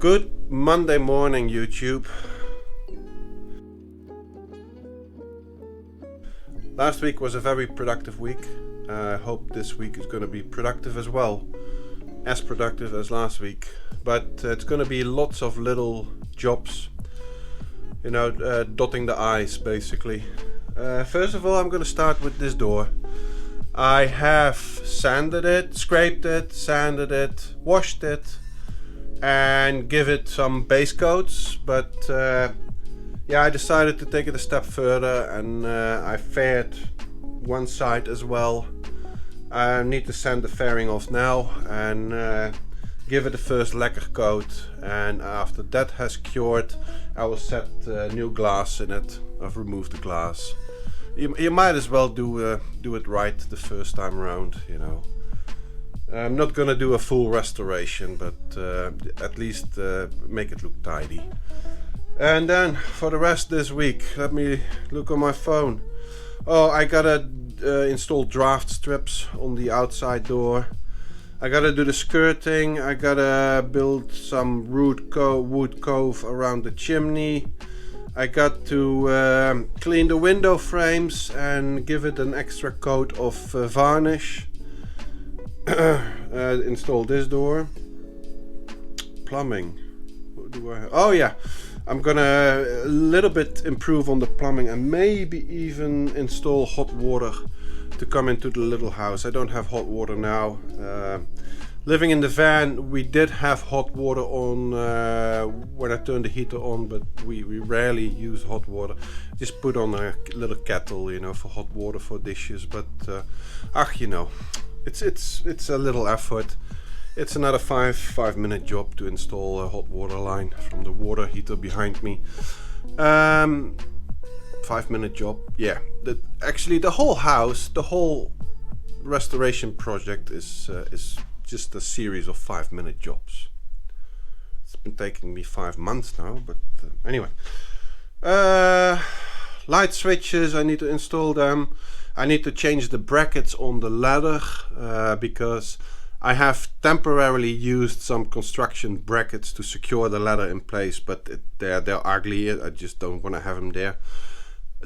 Good Monday morning, YouTube. Last week was a very productive week. I hope this week is going to be productive as well. As productive as last week. But it's going to be lots of little jobs. Dotting the I's basically. First of all, I'm going to start with this door. I have sanded it, scraped it, sanded it, washed it, and give it some base coats. But I decided to take it a step further, and I faired one side as well. I need to sand the fairing off now and give it the first lacquer coat, and after that has cured, I will set new glass in it. I've removed the glass. You might as well do it right the first time around, I'm not gonna do a full restoration, but at least make it look tidy. And then for the rest this week, let me look on my phone. Oh, I gotta install draft strips on the outside door. I gotta do the skirting. I gotta build some wood cove around the chimney. I got to clean the window frames and give it an extra coat of varnish. Install this door. Plumbing. What do I have? Oh yeah, I'm gonna a little bit improve on the plumbing and maybe even install hot water to come into the little house. I don't have hot water now. Living in the van, we did have hot water on when I turned the heater on, but we rarely use hot water. Just put on a little kettle, for hot water for dishes. But it's a little effort. It's another 5-minute job to install a hot water line from the water heater behind me. 5-minute job. Yeah. Actually, the whole house, the whole restoration project is just a series of 5-minute jobs. It's been taking me 5 months now, but anyway. Light switches, I need to install them. I need to change the brackets on the ladder because I have temporarily used some construction brackets to secure the ladder in place, but they're ugly. I just don't want to have them there.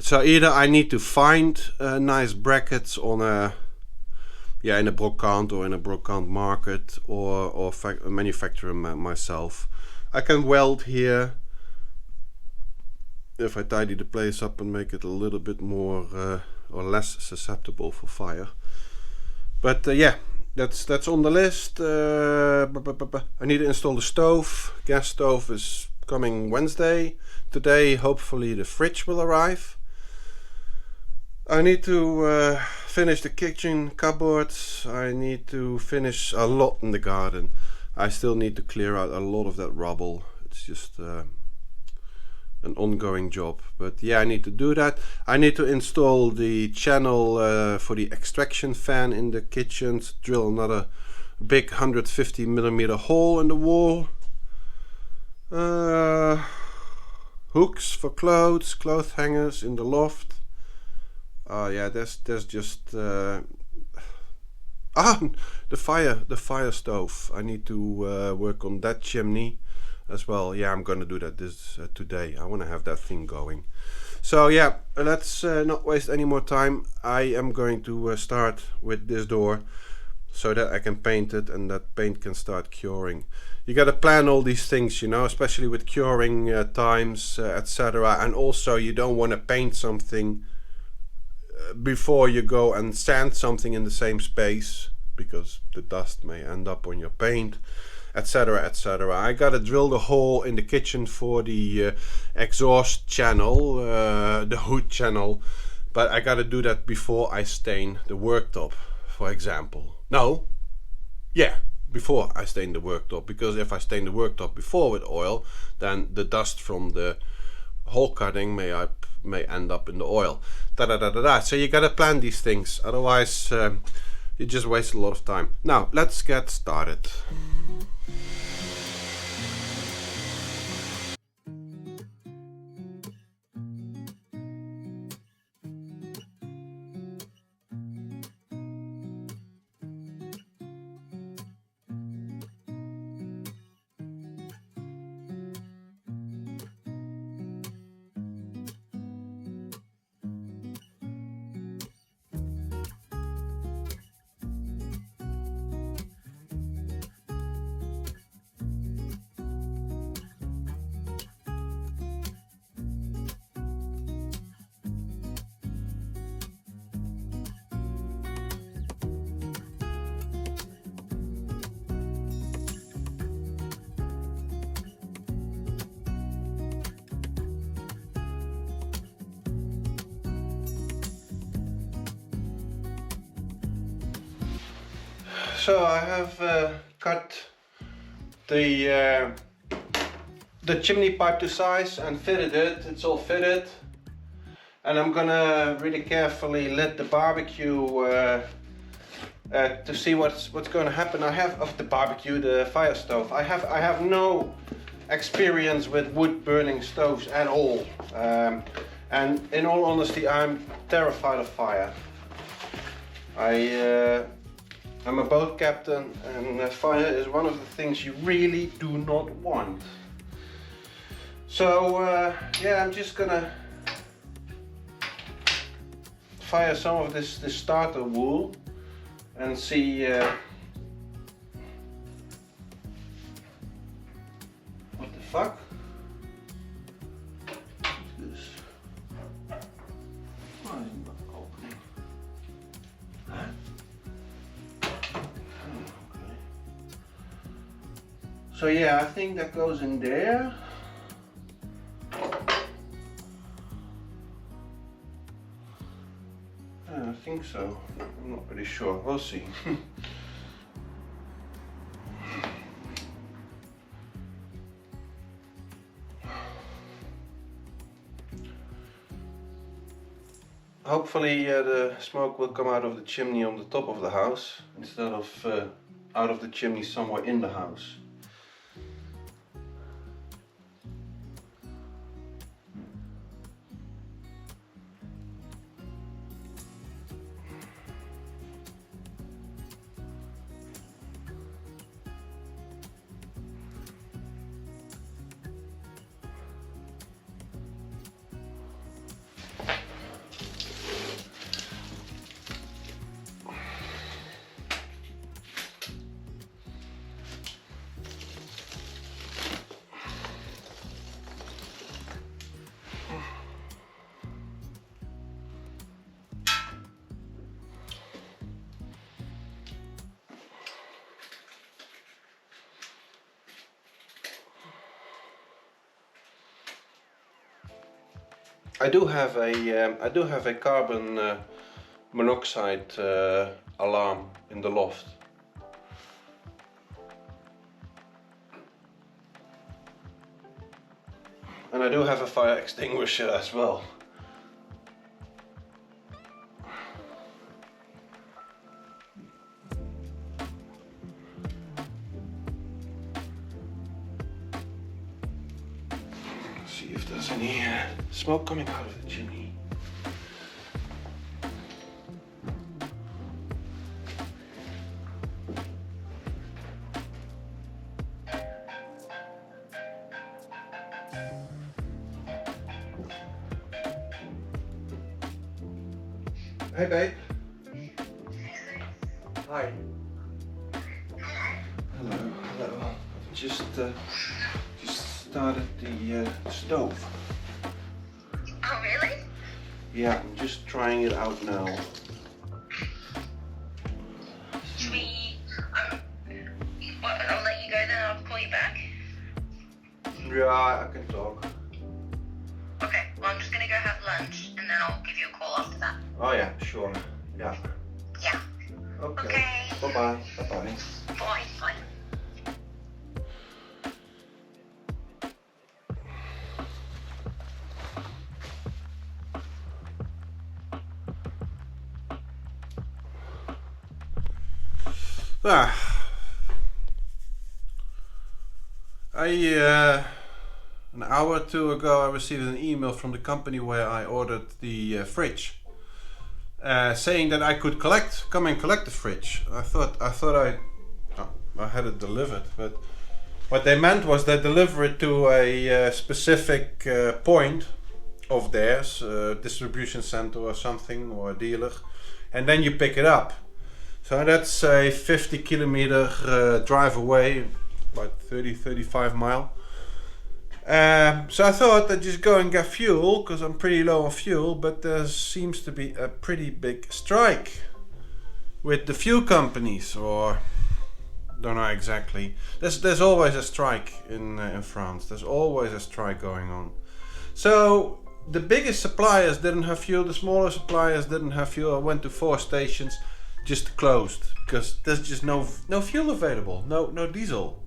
So either I need to find nice brackets on in a brocante or in a brocante market, or manufacture them myself. I can weld here if I tidy the place up and make it a little bit more or less susceptible for fire. But that's on the list. I need to install the stove. Gas stove is coming Wednesday. Today, hopefully, the fridge will arrive. I need to finish the kitchen cupboards. I need to finish a lot in the garden. I still need to clear out a lot of that rubble. It's just an ongoing job. But yeah, I need to do that. I need to install the channel for the extraction fan in the kitchen. Drill another big 150mm hole in the wall. Hooks for clothes hangers in the loft. There's just the fire stove. I need to work on that chimney as well. Yeah, I'm gonna do that today. I want to have that thing going. So yeah, let's not waste any more time. I am going to start with this door so that I can paint it and that paint can start curing. You got to plan all these things, especially with curing times, etc. And also you don't want to paint something before you go and sand something in the same space, because the dust may end up on your paint, etc, etc. I gotta drill the hole in the kitchen for the exhaust channel, the hood channel, but I gotta do that before I stain the worktop, for example. Before I stain the worktop, because if I stain the worktop before with oil, then the dust from the hole cutting may end up in the oil. So you gotta plan these things, otherwise you just waste a lot of time. Now let's get started. So I have cut the chimney pipe to size and fitted it. It's all fitted, and I'm gonna really carefully lit the barbecue to see what's going to happen. I have of the barbecue, the fire stove. I have no experience with wood burning stoves at all, and in all honesty, I'm terrified of fire. I'm a boat captain, and fire is one of the things you really do not want. So yeah, I'm just gonna fire some of this starter wool and see what the fuck. What's this? Why is it not opening? Okay. So yeah, I think that goes in there. I think so. I'm not really sure. We'll see. Hopefully the smoke will come out of the chimney on the top of the house instead of out of the chimney somewhere in the house. I do have a carbon monoxide alarm in the loft. And I do have a fire extinguisher as well. See if there's any smoke coming out of the chimney. Hey babe. Hi. Hello, hello. I've just started the stove. Oh, really? Yeah, I'm just trying it out now. Should we, I'll let you go then, I'll call you back. Yeah, I can talk. Okay, well I'm just gonna go have lunch and then I'll give you a call after that. Oh yeah, sure. Yeah. Yeah. Okay. Bye-bye. Bye-bye. Bye. Bye. An hour or two ago I received an email from the company where I ordered the fridge, saying that I could come and collect the fridge. I thought I had it delivered, but what they meant was they deliver it to a specific point of theirs, distribution center or something, or a dealer, and then you pick it up. So that's a 50 kilometer drive away, about 35 mile. So I thought I'd just go and get fuel, because I'm pretty low on fuel, but there seems to be a pretty big strike with the fuel companies, or don't know exactly. There's always a strike in France. There's always a strike going on. So the biggest suppliers didn't have fuel, the smaller suppliers didn't have fuel. I went to 4 stations, just closed because there's just no fuel available, no diesel.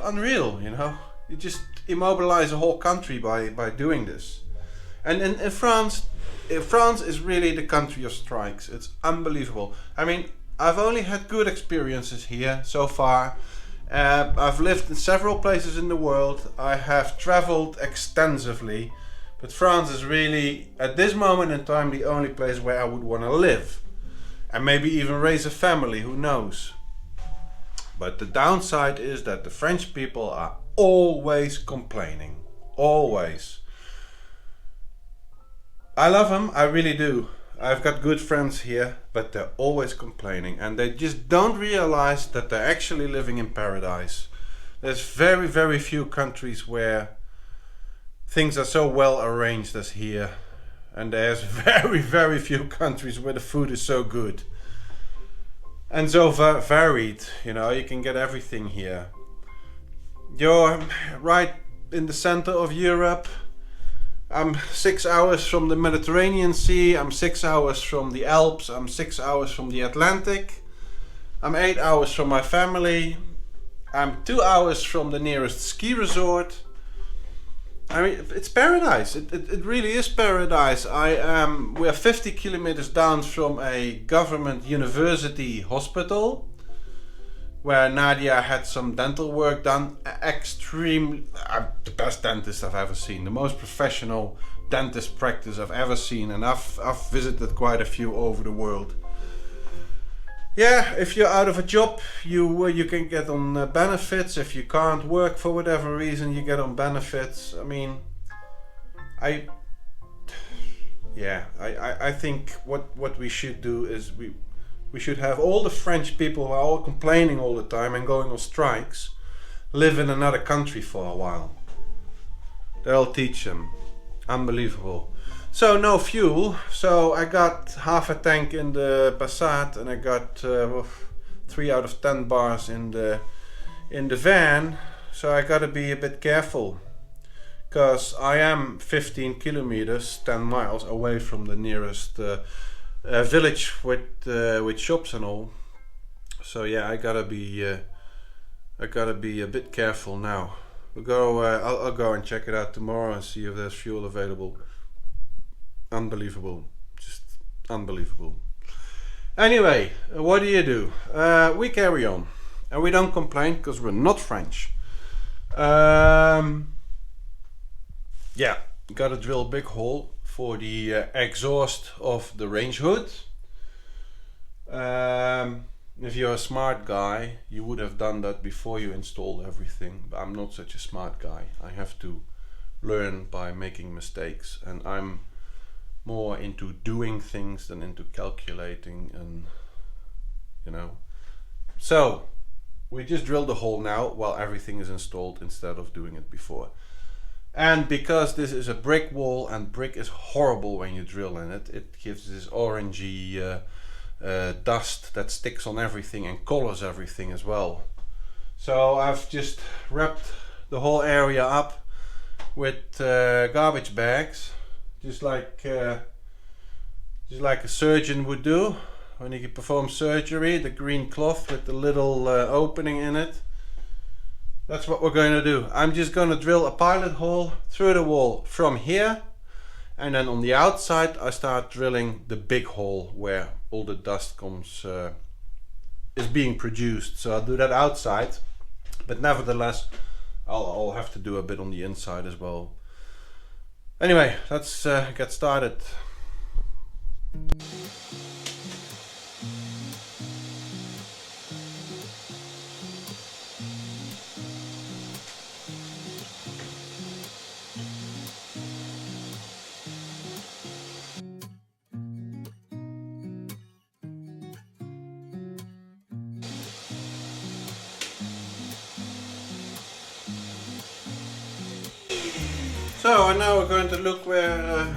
Unreal, you know. You just immobilize a whole country by doing this. And in France, France is really the country of strikes. It's unbelievable. I mean, I've only had good experiences here so far. I've lived in several places in the world. I have traveled extensively. But France is really, at this moment in time, the only place where I would want to live. And maybe even raise a family, who knows. But the downside is that the French people are always complaining. Always. I love them, I really do. I've got good friends here, but they're always complaining. And they just don't realize that they're actually living in paradise. There's very, very few countries where things are so well arranged as here. And there's very, very few countries where the food is so good. And so varied, you know, you can get everything here. You're right in the center of Europe. I'm 6 hours from the Mediterranean Sea, I'm 6 hours from the Alps, I'm 6 hours from the Atlantic. I'm 8 hours from my family. I'm 2 hours from the nearest ski resort. I mean, it's paradise. It really is paradise. We're 50 kilometers down from a government university hospital where Nadia had some dental work done. The best dentist I've ever seen, the most professional dentist practice I've ever seen, and I've visited quite a few over the world. Yeah, if you're out of a job, you can get on benefits. If you can't work for whatever reason, you get on benefits. I mean, I think what we should do is we should have all the French people who are all complaining all the time and going on strikes live in another country for a while. They'll teach them. Unbelievable. So no fuel, so I got half a tank in the Passat and I got 3 out of 10 bars in the van. So I gotta be a bit careful, because I am 15 kilometers, 10 miles away from the nearest village with shops and all. So yeah, I gotta be a bit careful now. I'll go and check it out tomorrow and see if there's fuel available. Unbelievable, just unbelievable. Anyway, what do? We carry on and we don't complain because we're not French. Yeah, gotta drill a big hole for the exhaust of the range hood. If you're a smart guy, you would have done that before you installed everything, but I'm not such a smart guy. I have to learn by making mistakes, and I'm more into doing things than into calculating, and you know. So we just drilled the hole now while everything is installed instead of doing it before. And because this is a brick wall and brick is horrible when you drill in it, it gives this orangey dust that sticks on everything and colors everything as well. So I've just wrapped the whole area up with garbage bags. Just like a surgeon would do when he performs surgery, the green cloth with the little opening in it. That's what we're going to do. I'm just going to drill a pilot hole through the wall from here, and then on the outside I start drilling the big hole where all the dust is being produced. So I'll do that outside, but nevertheless I'll have to do a bit on the inside as well. Anyway, let's get started. So now we're going to look where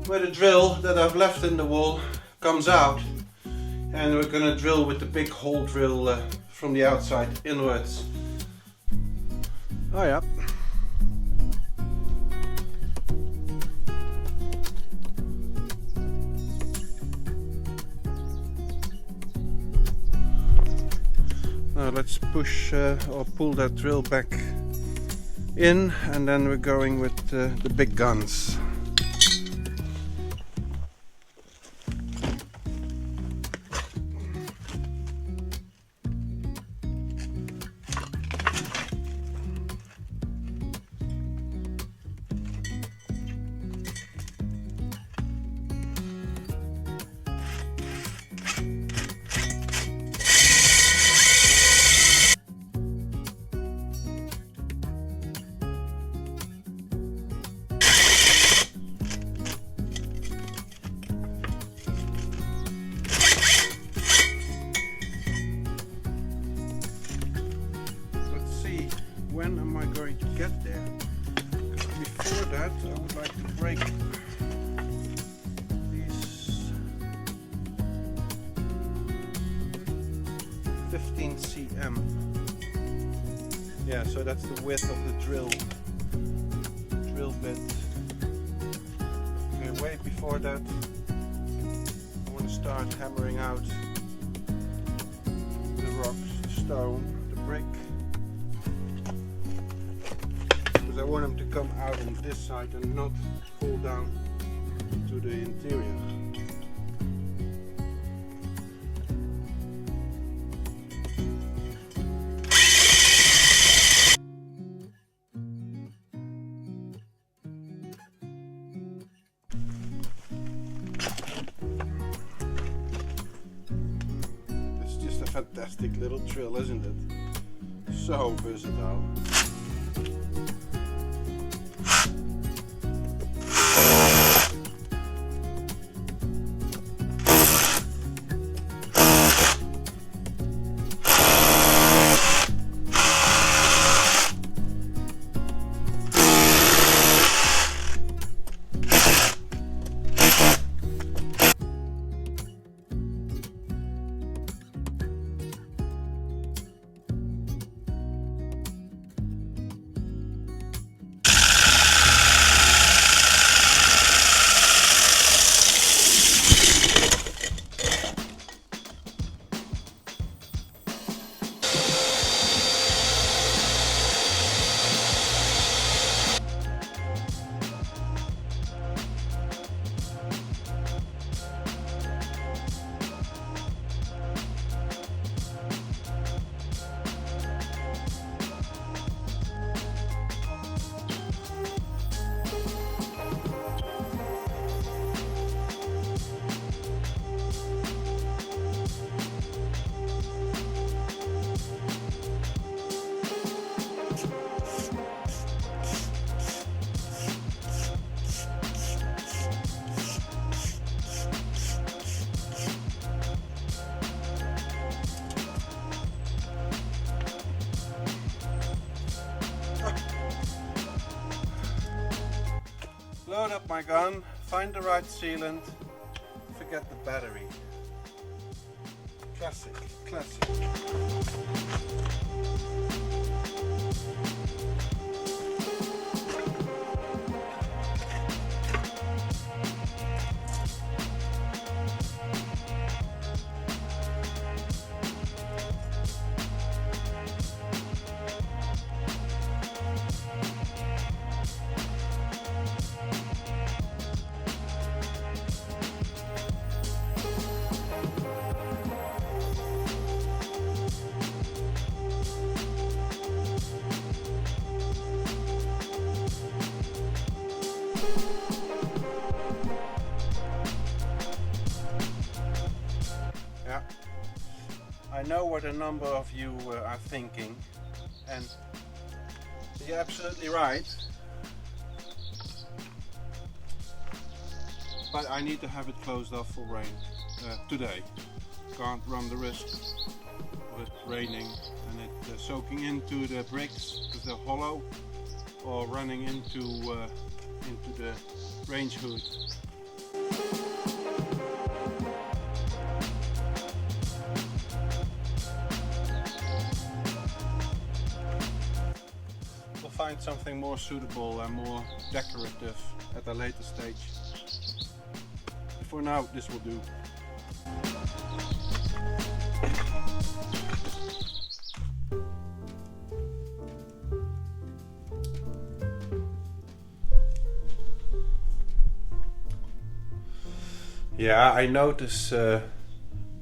the drill that I've left in the wall comes out, and we're going to drill with the big hole drill from the outside inwards. Oh yeah. Now let's push or pull that drill back in, and then we're going with the big guns. When am I going to get there? Before that, I would like to break these 15 cm. Yeah, so that's the width of the drill bit. Okay, way before that, I want to start hammering out the rocks, the stone, the brick. I want them to come out on this side and not fall down to the interior. It's just a fantastic little drill, isn't it? So versatile. Load up my gun, find the right sealant, forget the battery. Classic, classic. Yeah, I know what a number of you are thinking, and you're absolutely right, but I need to have it closed off for rain today. Can't run the risk of it raining and it soaking into the bricks because they're hollow, or running into the range hood. We'll find something more suitable and more decorative at a later stage. For now, this will do. Yeah, I notice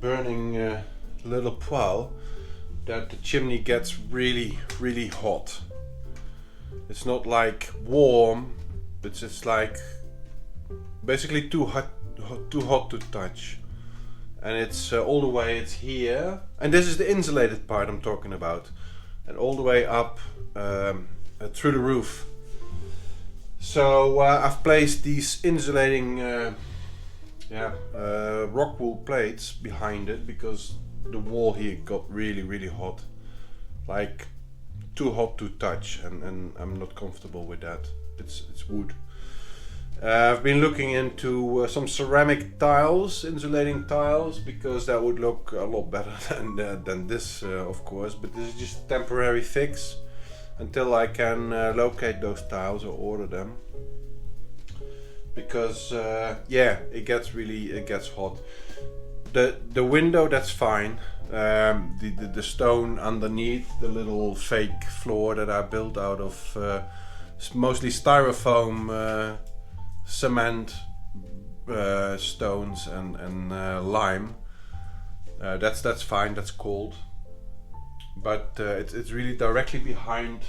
burning little poil that the chimney gets really, really hot. It's not like warm, it's just like basically too hot to touch. And it's all the way, it's here. And this is the insulated part I'm talking about. And all the way up through the roof. So I've placed these insulating rock wool plates behind it because the wall here got really, really hot. Like too hot to touch, and I'm not comfortable with that. It's wood. I've been looking into some ceramic tiles, insulating tiles, because that would look a lot better than this, of course. But this is just a temporary fix until I can locate those tiles or order them. Because it gets hot. The window, that's fine. The stone underneath, the little fake floor that I built out of mostly styrofoam, cement, stones and lime. That's fine. That's cold. But it's really directly behind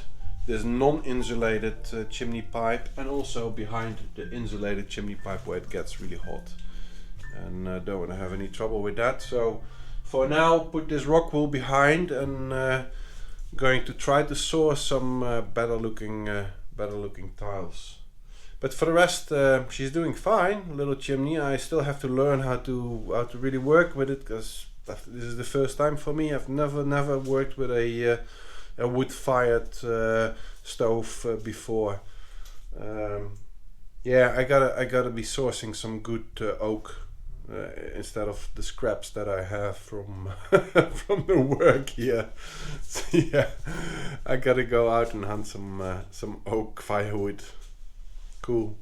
this non-insulated chimney pipe, and also behind the insulated chimney pipe where it gets really hot. And I don't want to have any trouble with that. So for now, put this rock wool behind, and going to try to source some better looking tiles. But for the rest, she's doing fine. Little chimney. I still have to learn how to really work with it, because this is the first time for me. I've never worked with a wood-fired stove before. I gotta be sourcing some good oak instead of the scraps that I have from from the work here. So yeah, I gotta go out and hunt some oak firewood. Cool.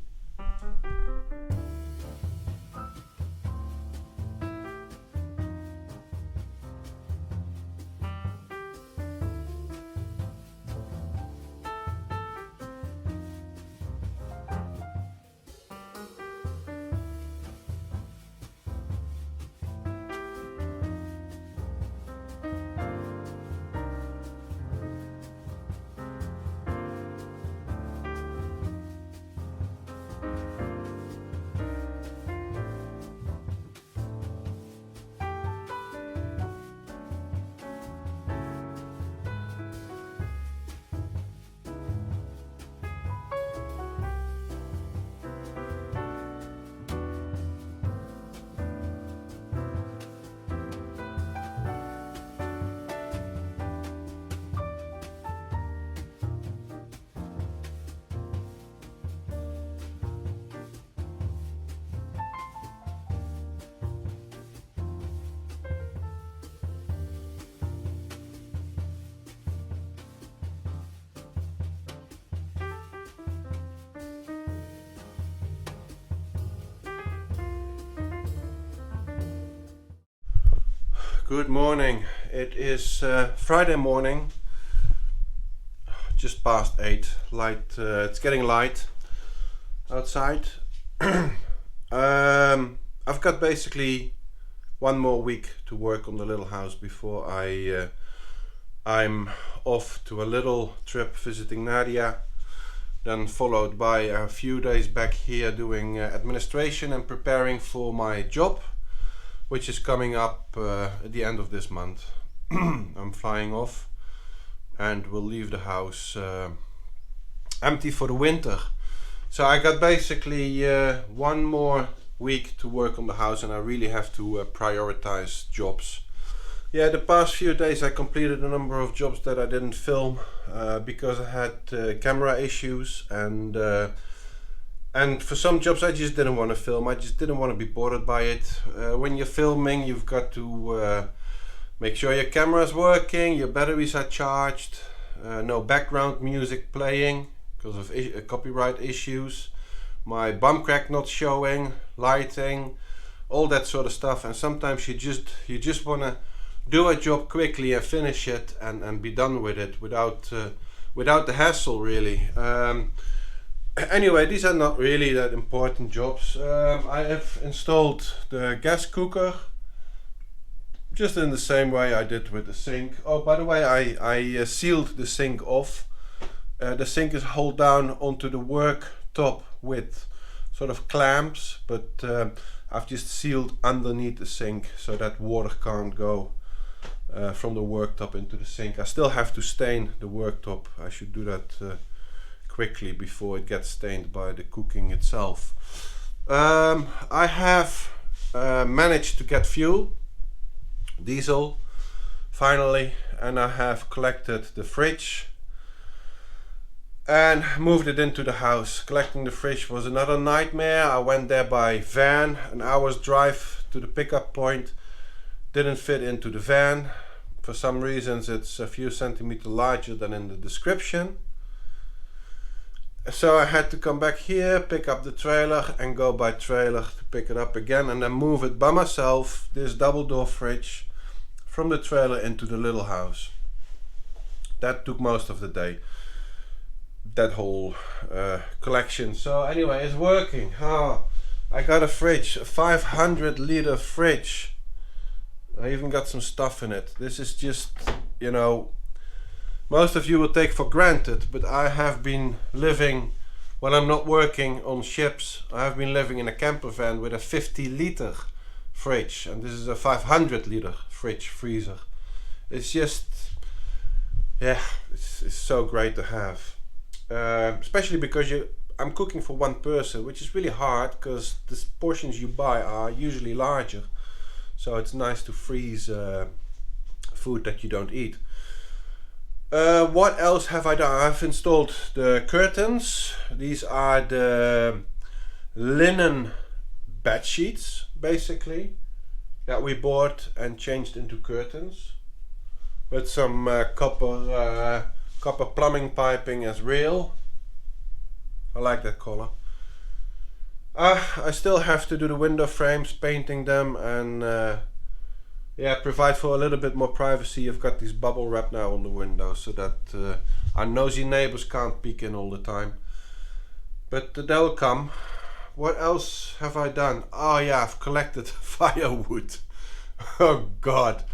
Good morning. It is Friday morning, just past 8. Light. It's getting light outside. I've got basically one more week to work on the little house before I'm off to a little trip visiting Nadia, then followed by a few days back here doing administration and preparing for my job, which is coming up at the end of this month. I'm flying off and will leave the house empty for the winter. So I got basically one more week to work on the house, and I really have to prioritize jobs. Yeah, the past few days I completed a number of jobs that I didn't film because I had camera issues, and for some jobs I just didn't want to film. I just didn't want to be bothered by it. When you're filming, you've got to make sure your camera's working, your batteries are charged, no background music playing because of copyright issues, my bum crack not showing, lighting, all that sort of stuff. And sometimes you just want to do a job quickly and finish it and be done with it without the hassle, really. Anyway, these are not really that important jobs. I have installed the gas cooker just in the same way I did with the sink. Oh, by the way, I sealed the sink off. The sink is held down onto the worktop with sort of clamps, but I've just sealed underneath the sink so that water can't go from the worktop into the sink. I still have to stain the worktop. I should do that quickly before it gets stained by the cooking itself. I have managed to get fuel, diesel, finally, and I have collected the fridge and moved it into the house. Collecting the fridge was another nightmare. I went there by van, an hour's drive to the pickup point. Didn't fit into the van. For some reasons it's a few centimeters larger than in the description. So I had to come back here, pick up the trailer and go by trailer to pick it up again, and then move it by myself, this double door fridge, from the trailer into the little house. That took most of the day, that whole collection. So anyway, it's working. I got a fridge, a 500 liter fridge. I even got some stuff in it. This is just, you know, most of you will take for granted, but I have been living, when I'm not working on ships, I have been living in a camper van with a 50 liter fridge, and this is a 500 liter fridge freezer. It's just, yeah, it's so great to have. Especially because I'm cooking for one person, which is really hard because the portions you buy are usually larger. So it's nice to freeze food that you don't eat. What else have I done? I've installed the curtains. These are the linen bed sheets, basically, that we bought and changed into curtains, with some copper plumbing piping as rail. I like that color. I still have to do the window frames, painting them, and yeah, provide for a little bit more privacy. I've got this bubble wrap now on the window so that our nosy neighbors can't peek in all the time. But they'll come. What else have I done? Oh yeah, I've collected firewood. Oh god,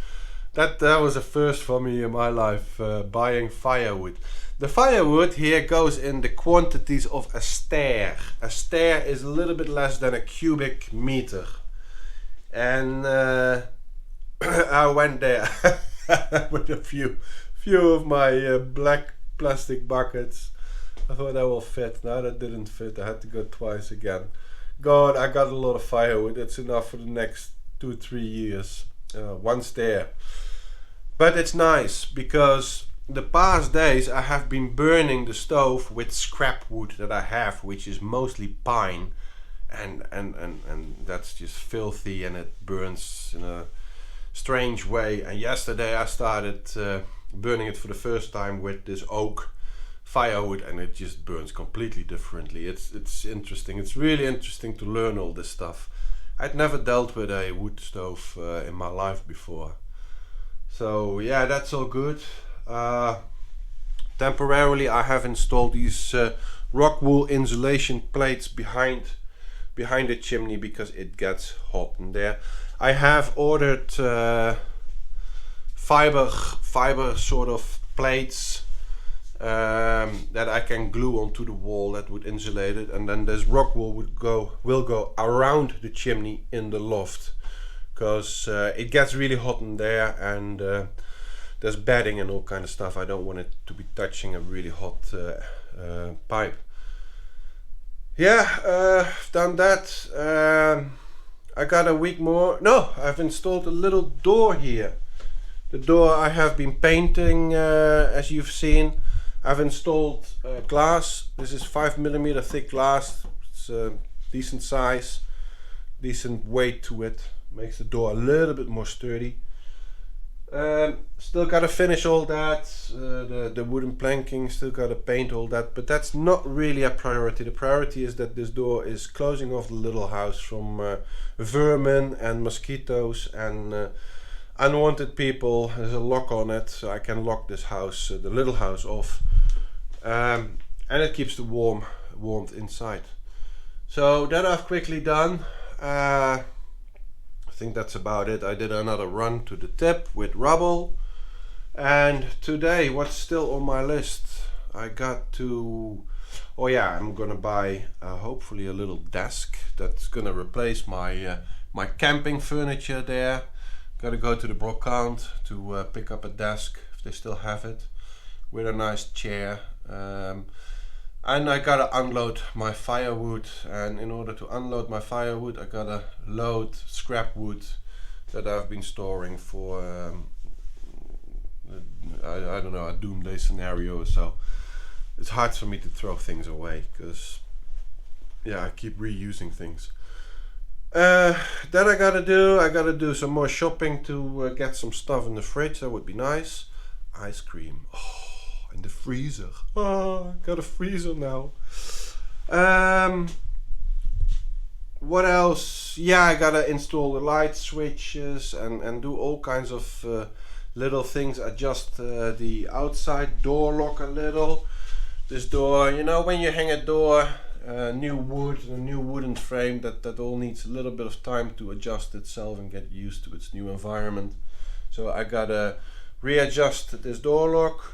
that was a first for me in my life, buying firewood. The firewood here goes in the quantities of a stair. A stair is a little bit less than a cubic meter. And I went there with a few of my black plastic buckets. I thought that will fit. No, that didn't fit. I had to go twice again. God, I got a lot of firewood. That's enough for the next 2-3 years. One stair. But it's nice because the past days I have been burning the stove with scrap wood that I have, which is mostly pine, and that's just filthy and it burns in a strange way. And yesterday I started burning it for the first time with this oak firewood, and it just burns completely differently. It's interesting. It's really interesting to learn all this stuff. I'd never dealt with a wood stove in my life before. So yeah, that's all good. Temporarily I have installed these rock wool insulation plates behind the chimney because it gets hot in there. I have ordered fiber sort of plates that I can glue onto the wall that would insulate it, and then this rock wool will go around the chimney in the loft, because it gets really hot in there, and there's bedding and all kind of stuff. I don't want it to be touching a really hot pipe. Yeah, I've done that. I got a week more. No, I've installed a little door here. The door I have been painting, as you've seen. I've installed glass. This is 5mm thick glass. It's a decent size, decent weight to it. Makes the door a little bit more sturdy. Still gotta finish all that, the wooden planking, still gotta paint all that, but that's not really a priority. The priority is that this door is closing off the little house from vermin and mosquitoes and unwanted people. There's a lock on it, so I can lock this house, the little house, off, and it keeps the warm warmth inside. So that I've quickly done. I think that's about it. I did another run to the tip with rubble. And today, what's still on my list? I got to... Oh yeah, I'm gonna buy hopefully a little desk that's gonna replace my my camping furniture there. Gotta go to the brocante to pick up a desk if they still have it, with a nice chair. And I gotta unload my firewood, and in order to unload my firewood I gotta load scrap wood that I've been storing for I don't know, a doomsday scenario or so. It's hard for me to throw things away because yeah, I keep reusing things. Then I gotta do some more shopping to get some stuff in the fridge. That would be nice. Ice cream. Oh, in the freezer. Oh, I got a freezer now. What else? Yeah, I gotta install the light switches and do all kinds of little things. Adjust the outside door lock a little. This door, you know, when you hang a door, new wood, a new wooden frame, that all needs a little bit of time to adjust itself and get used to its new environment. So I gotta readjust this door lock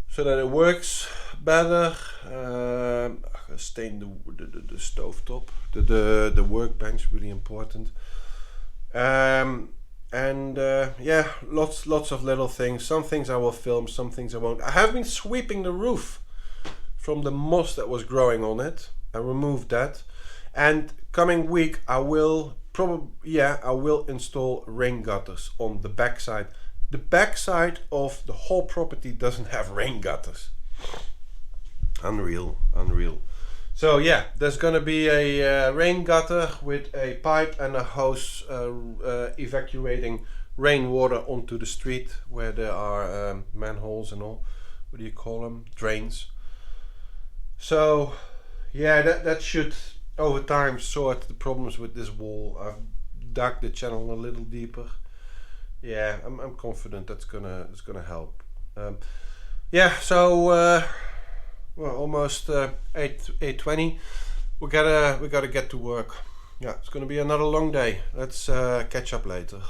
so that it works better. I gotta stain the stove top, the workbench, really important. Yeah, lots of little things. Some things I will film, some things I won't. I have been sweeping the roof from the moss that was growing on it. I removed that, and coming week I will install rain gutters on the backside. The backside of the whole property doesn't have rain gutters. Unreal. So yeah, there's gonna be a rain gutter with a pipe and a hose evacuating rainwater onto the street where there are manholes and all. What do you call them? Drains. So yeah, that should over time sort the problems with this wall. I've dug the channel a little deeper. Yeah, I'm confident that's gonna help. Yeah, so. Well, almost 8:20. We gotta get to work. Yeah, it's gonna be another long day. Let's catch up later.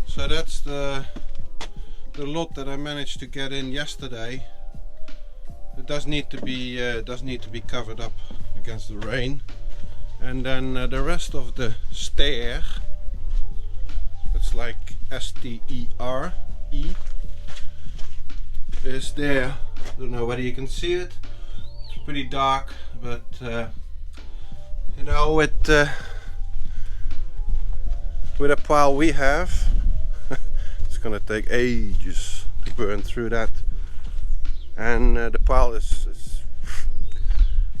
So that's the lot that I managed to get in yesterday. It does need to be covered up against the rain, and then the rest of the stair, that's like S-T-E-R-E, is there. I don't know whether you can see it. It's pretty dark, but you know, with a pile we have, it's gonna take ages to burn through that. And the pile is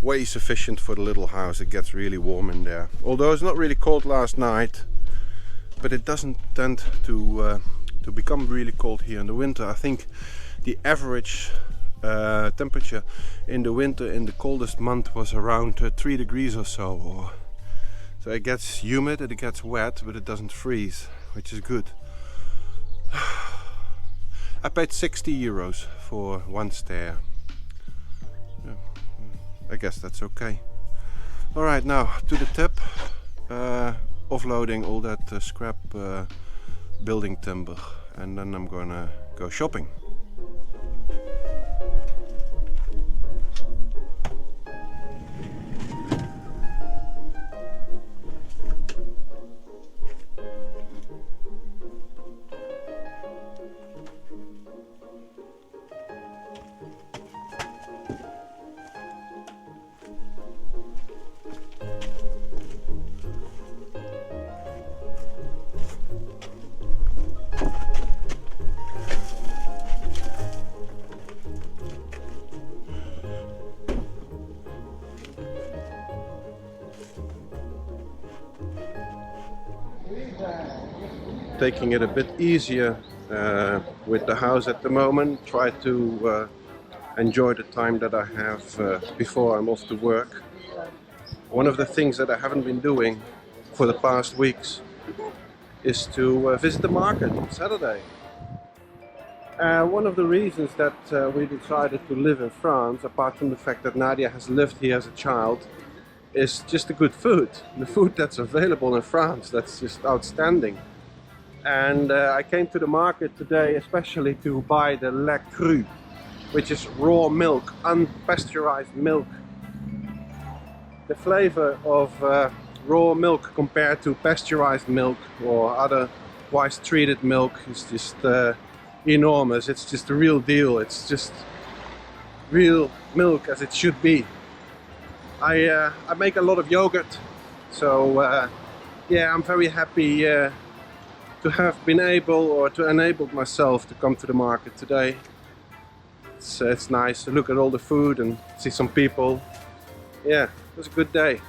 way sufficient for the little house. It gets really warm in there. Although it's not really cold last night, but it doesn't tend to become really cold here in the winter. I think the average temperature in the winter in the coldest month was around 3 degrees or so. So it gets humid and it gets wet, but it doesn't freeze, which is good. I paid 60 euros for one stair. Yeah, I guess that's okay. Alright, now to the tip. Offloading all that scrap building timber, and then I'm gonna go shopping. Taking it a bit easier with the house at the moment. Try to enjoy the time that I have before I'm off to work. One of the things that I haven't been doing for the past weeks is to visit the market on Saturday. One of the reasons that we decided to live in France, apart from the fact that Nadia has lived here as a child, is just the good food. The food that's available in France, that's just outstanding. And I came to the market today especially to buy the lait cru, which is raw milk, unpasteurized milk. The flavor of raw milk compared to pasteurized milk or otherwise treated milk is just enormous. It's just the real deal. It's just real milk as it should be. I make a lot of yogurt, so yeah, I'm very happy to have been able or to enable myself to come to the market today. It's nice to look at all the food and see some people. Yeah, it was a good day.